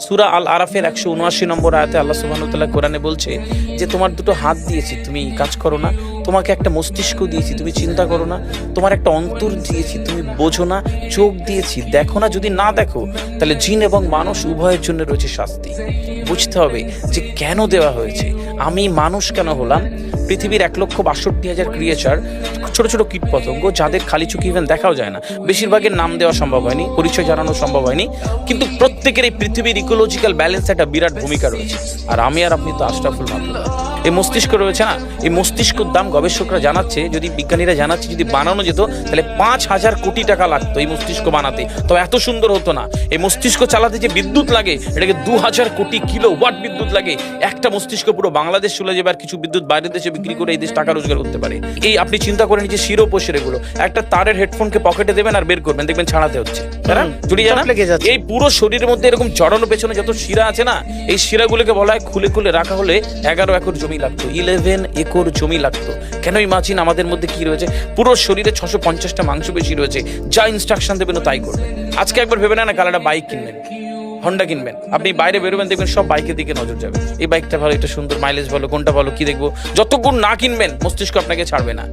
সূরা আল আরাফের 179 নম্বর আয়াতে আল্লাহ সুবহানাহু ওয়া তাআলা কোরআনে বলছে যে তোমার দুটো হাত দিয়েছি, তুমি কাজ করো না। তোমাকে একটা মস্তিষ্ক দিয়েছি, তুমি চিন্তা করো না। তোমার একটা অন্তর দিয়েছি, তুমি বোঝো না। চোখ দিয়েছি, দেখো না। যদি না দেখো তাহলে জিন এবং মানুষ উভয়ের জন্য রয়েছে শাস্তি। বুঝতে হবে যে কেন দেওয়া হয়েছে। আমি মানুষ কেন হলাম? পৃথিবীর 1,62,000 ক্রিয়েচার, ছোট ছোট কীট পতঙ্গ, যাদের খালি চোখে ইভেন দেখাও যায় না, বেশিরভাগের নাম দেওয়া সম্ভব হয়নি, পরিচয় জানানো সম্ভব হয়নি, কিন্তু প্রত্যেকের এই পৃথিবীর ইকোলজিক্যাল ব্যালেন্স একটা বিরাট ভূমিকা রয়েছে। আর আমি আর আপনি তো আশরাফুল মাখলুক। এই মস্তিষ্ক রয়েছে না, এই মস্তিষ্কর দাম গবেষকরা জানাচ্ছে, যদি বিজ্ঞানীরা জানাচ্ছে, যদি বানানো যেত তাহলে 5,000 কোটি টাকা লাগতো এই মস্তিষ্ক বানাতে। তো এত সুন্দর হতো না। এই মস্তিষ্ক চালাতে যে বিদ্যুৎ লাগে, এটাকে 2,000 কোটি কিলোওয়াট বিদ্যুৎ লাগে। একটা মস্তিষ্ক পুরো বাংলাদেশ চলে যাবে, আর কিছু বিদ্যুৎ বাইরের দেশে বিক্রি করে এই দেশ টাকা রোজগার করতে পারে। এই আপনি চিন্তা করেন যে শিরোপোষের এগুলো, একটা তারের হেডফোনকে পকেটে দেবেন আর বের করবেন, দেখবেন ছাড়াতে হচ্ছে, তাই না? জড়িয়ে জানা এই পুরো শরীরের মধ্যে এরকম জড়ানো পেছনে যত শিরা আছে না, এই শিরাগুলোকে বলা হয় খুলে খুলে রাখা হলে 11 একর জমি লাগতো, 11 একর জমি লাগতো। কেন ইমাজিন আমাদের মধ্যে কি রয়েছে? পুরো শরীরে 650টা মাংসপেশি রয়েছে, যা ইনস্ট্রাকশন দেবেন তাই করবেন। আজকে একবার ভেবে না কাল একটা বাইক কিনবেন, হন্ডা কিনবেন, আপনি বাইরে বেরোবেন, দেখবেন সব বাইকের দিকে নজর যাবে। এই বাইকটা ভালো, এটা সুন্দর, মাইলেজ ভালো, কোনটা ভালো কি দেখবো। যতক্ষণ না কিনবেন মস্তিষ্ক আপনাকে ছাড়বে না।